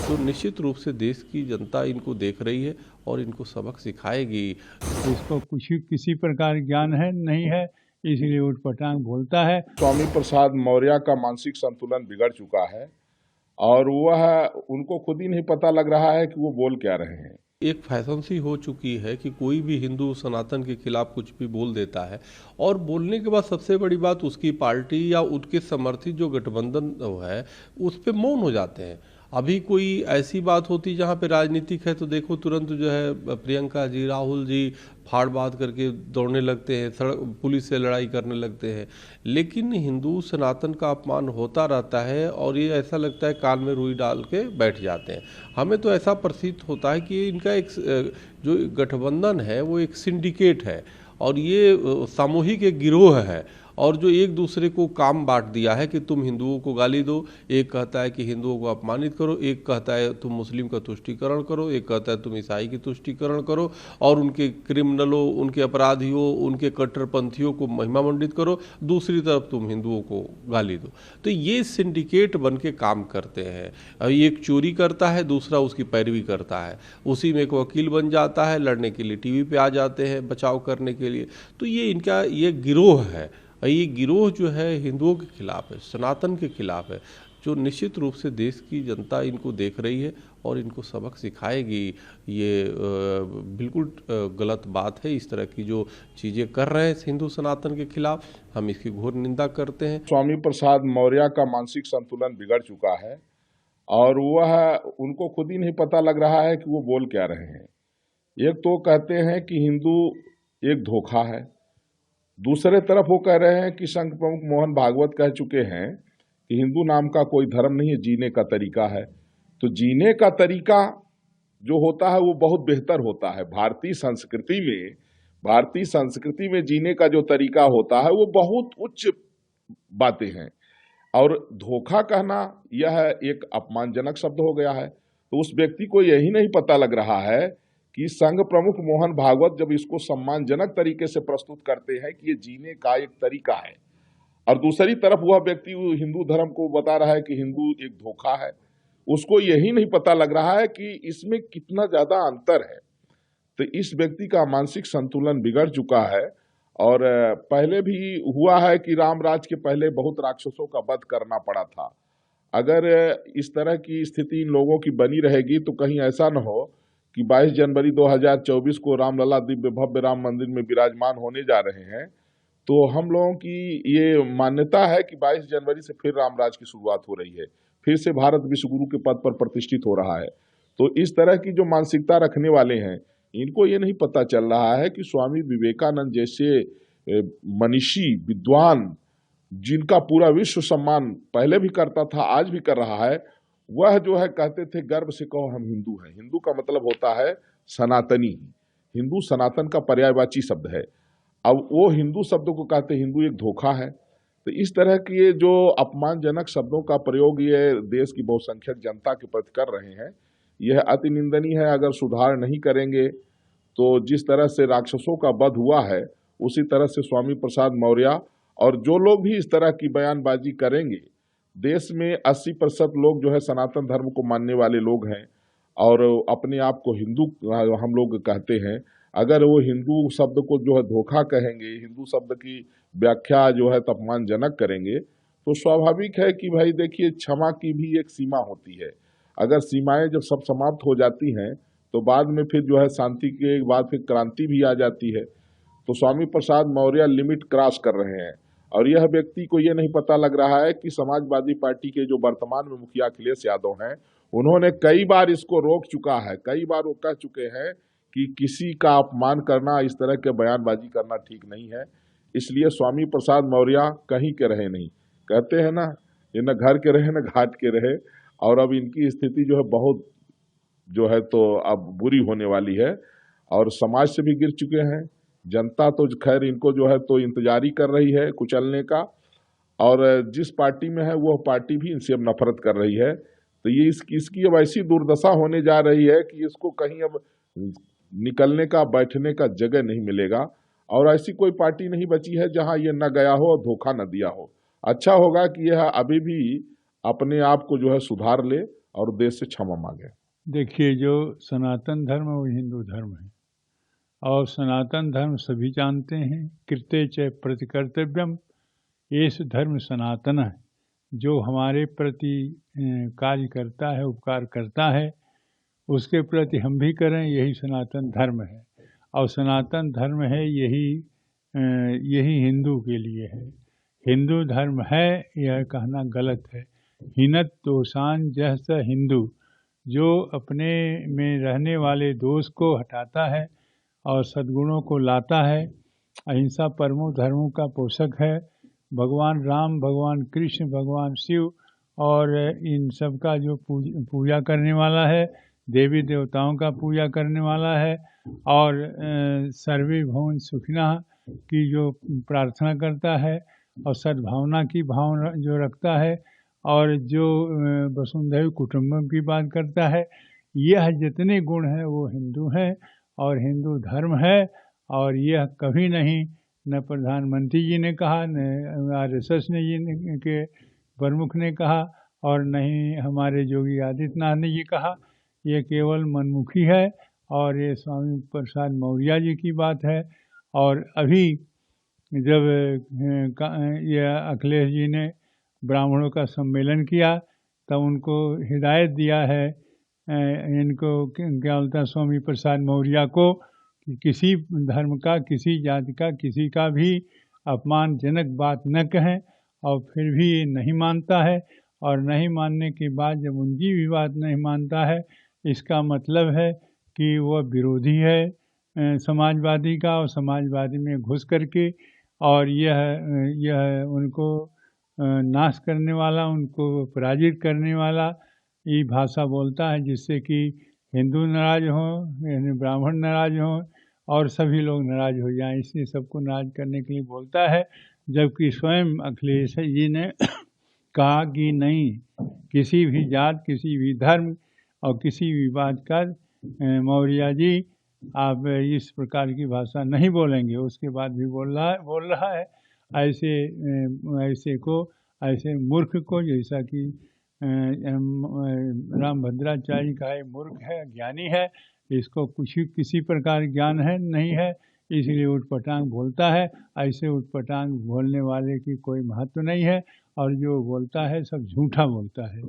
तो निश्चित रूप से देश की जनता इनको देख रही है और इनको सबक सिखाएगी। इसको कुछ किसी प्रकार ज्ञान है नहीं है, इसलिए उटपटांग बोलता है। स्वामी प्रसाद मौर्य का मानसिक संतुलन बिगड़ चुका है और वह उनको खुद ही नहीं पता लग रहा है कि वो बोल क्या रहे हैं। एक फैशन सी हो चुकी है कि कोई भी हिंदू सनातन के खिलाफ कुछ भी बोल देता है और बोलने के बाद सबसे बड़ी बात उसकी पार्टी या उनके समर्थित जो गठबंधन है उस पर मौन हो जाते हैं। अभी कोई ऐसी बात होती जहाँ पे राजनीतिक है तो देखो तुरंत जो है प्रियंका जी, राहुल जी फाड़ बात करके दौड़ने लगते हैं, सड़क पुलिस से लड़ाई करने लगते हैं। लेकिन हिंदू सनातन का अपमान होता रहता है और ये ऐसा लगता है कान में रुई डाल के बैठ जाते हैं। हमें तो ऐसा प्रतीत होता है कि इनका एक जो गठबंधन है वो एक सिंडिकेट है और ये सामूहिक एक गिरोह है और जो एक दूसरे को काम बांट दिया है कि तुम हिंदुओं को गाली दो, एक कहता है कि हिंदुओं को अपमानित करो, एक कहता है तुम मुस्लिम का तुष्टीकरण करो, एक कहता है तुम ईसाई की तुष्टीकरण करो और उनके क्रिमिनलों, उनके अपराधियों, उनके कट्टरपंथियों को महिमा मंडित करो, दूसरी तरफ तुम हिंदुओं को गाली दो। तो ये सिंडिकेट बन के काम करते हैं। एक चोरी करता है, दूसरा उसकी पैरवी करता है, उसी में एक वकील बन जाता है, लड़ने के लिए टीवी पे आ जाते हैं बचाव करने के लिए। तो ये इनका ये गिरोह है। ये गिरोह जो है हिंदुओं के खिलाफ है, सनातन के खिलाफ है, जो निश्चित रूप से देश की जनता इनको देख रही है और इनको सबक सिखाएगी। ये बिल्कुल गलत बात है। इस तरह की जो चीज़ें कर रहे हैं हिंदू सनातन के खिलाफ, हम इसकी घोर निंदा करते हैं। स्वामी प्रसाद मौर्य का मानसिक संतुलन बिगड़ चुका है और वह उनको खुद ही नहीं पता लग रहा है कि वो बोल क्या रहे हैं। एक तो कहते हैं कि हिंदू एक धोखा है, दूसरे तरफ वो कह रहे हैं कि संघ प्रमुख मोहन भागवत कह चुके हैं कि हिंदू नाम का कोई धर्म नहीं है, जीने का तरीका है। तो जीने का तरीका जो होता है वो बहुत बेहतर होता है। भारतीय संस्कृति में जीने का जो तरीका होता है वो बहुत उच्च बातें हैं और धोखा कहना यह एक अपमानजनक शब्द हो गया है। तो उस व्यक्ति को यही नहीं पता लग रहा है कि संघ प्रमुख मोहन भागवत जब इसको सम्मानजनक तरीके से प्रस्तुत करते हैं कि ये जीने का एक तरीका है और दूसरी तरफ वह व्यक्ति हिंदू धर्म को बता रहा है कि हिंदू एक धोखा है, उसको यही नहीं पता लग रहा है कि इसमें कितना ज्यादा अंतर है। तो इस व्यक्ति का मानसिक संतुलन बिगड़ चुका है और पहले भी हुआ है कि राम राज के पहले बहुत राक्षसों का वध करना पड़ा था। अगर इस तरह की स्थिति इन लोगों की बनी रहेगी तो कहीं ऐसा न हो कि 22 जनवरी 2024 को रामलला दिव्य भव्य राम मंदिर में विराजमान होने जा रहे हैं। तो हम लोगों की ये मान्यता है कि 22 जनवरी से फिर रामराज की शुरुआत हो रही है, फिर से भारत विश्वगुरु के पद पर प्रतिष्ठित हो रहा है। तो इस तरह की जो मानसिकता रखने वाले हैं इनको ये नहीं पता चल रहा है कि स्वामी विवेकानंद जैसे मनीषी विद्वान जिनका पूरा विश्व सम्मान पहले भी करता था आज भी कर रहा है, वह जो है कहते थे गर्व से कहो हम हिंदू हैं। हिंदू का मतलब होता है सनातनी। हिंदू सनातन का पर्यायवाची शब्द है। अब वो हिंदू शब्दों को कहते हिंदू एक धोखा है। तो इस तरह के जो अपमानजनक शब्दों का प्रयोग ये देश की बहुसंख्यक जनता के प्रति कर रहे हैं, यह अति निंदनीय है। अगर सुधार नहीं करेंगे तो जिस तरह से राक्षसों का वध हुआ है उसी तरह से स्वामी प्रसाद मौर्य और जो लोग भी इस तरह की बयानबाजी करेंगे, देश में 80% लोग जो है सनातन धर्म को मानने वाले लोग हैं और अपने आप को हिंदू हम लोग कहते हैं। अगर वो हिंदू शब्द को जो है धोखा कहेंगे, हिंदू शब्द की व्याख्या जो है अपमानजनक करेंगे, तो स्वाभाविक है कि भाई देखिए क्षमा की भी एक सीमा होती है। अगर सीमाएं जब सब समाप्त हो जाती हैं तो बाद में फिर जो है शांति के बाद फिर क्रांति भी आ जाती है। तो स्वामी प्रसाद मौर्य लिमिट क्रॉस कर रहे हैं और यह व्यक्ति को यह नहीं पता लग रहा है कि समाजवादी पार्टी के जो वर्तमान में मुखिया अखिलेश यादव हैं, उन्होंने कई बार इसको रोक चुका है। कई बार वो कह चुके हैं कि किसी का अपमान करना, इस तरह के बयानबाजी करना ठीक नहीं है। इसलिए स्वामी प्रसाद मौर्य कहीं के रहे नहीं। कहते हैं ना, ये न घर के रहे न घाट के रहे। और अब इनकी स्थिति जो है बहुत जो है तो अब बुरी होने वाली है और समाज से भी गिर चुके हैं। जनता तो खैर इनको जो है तो इंतजारी कर रही है कुचलने का और जिस पार्टी में है वो पार्टी भी इनसे अब नफरत कर रही है। तो ये इसकी अब ऐसी दुर्दशा होने जा रही है कि इसको कहीं अब निकलने का, बैठने का जगह नहीं मिलेगा और ऐसी कोई पार्टी नहीं बची है जहां ये न गया हो और धोखा न दिया हो। अच्छा होगा कि यह अभी भी अपने आप को जो है सुधार ले और देश से क्षमा मांगे। देखिए, जो सनातन धर्म है वो हिंदू धर्म है और सनातन धर्म सभी जानते हैं। कृत्य च प्रतिकर्तव्यम, ये धर्म सनातन है, जो हमारे प्रति कार्य करता है, उपकार करता है, उसके प्रति हम भी करें, यही सनातन धर्म है। और सनातन धर्म है यही हिंदू के लिए है। हिंदू धर्म है यह कहना गलत है। हिनत दोषान जहस हिंदू, जो अपने में रहने वाले दोष को हटाता है और सद्गुणों को लाता है। अहिंसा परमो धर्मों का पोषक है। भगवान राम, भगवान कृष्ण, भगवान शिव और इन सब का जो पूजा करने वाला है, देवी देवताओं का पूजा करने वाला है और सर्वे भवन सुखिनः की जो प्रार्थना करता है और सद्भावना की भावना जो रखता है और जो वसुंधैव कुटुंबकम की बात करता है, यह जितने गुण हैं वो हिंदू हैं और हिंदू धर्म है। और यह कभी नहीं, न प्रधानमंत्री जी ने कहा, न RSS ने के प्रमुख ने कहा और न ही हमारे योगी आदित्यनाथ ने ये कहा। ये केवल मनमुखी है और ये स्वामी प्रसाद मौर्य जी की बात है। और अभी जब ये अखिलेश जी ने ब्राह्मणों का सम्मेलन किया तब उनको हिदायत दिया है, इनको क्या बोलता है, स्वामी प्रसाद मौर्य को, कि किसी धर्म का, किसी जाति का, किसी का भी अपमानजनक बात न कहें। और फिर भी ये नहीं मानता है और नहीं मानने के बाद जब उनकी भी बात नहीं मानता है, इसका मतलब है कि वह विरोधी है समाजवादी का और समाजवादी में घुस करके और यह उनको नाश करने वाला, उनको पराजित करने वाला ये भाषा बोलता है, जिससे कि हिंदू नाराज हों, यानी ब्राह्मण नाराज हों और सभी लोग नाराज हो जाएं। इसलिए सबको नाराज करने के लिए बोलता है। जबकि स्वयं अखिलेश जी ने कहा कि नहीं, किसी भी जात, किसी भी धर्म और किसी भी बात का मौर्य जी आप इस प्रकार की भाषा नहीं बोलेंगे। उसके बाद भी बोल रहा है ऐसे मूर्ख को, जैसा कि राम भद्राचार्य का है, मूर्ख है, ज्ञानी है, इसको किसी प्रकार ज्ञान है नहीं है, इसलिए उटपटांग बोलता है। ऐसे उटपटांग बोलने वाले की कोई महत्व नहीं है और जो बोलता है सब झूठा बोलता है।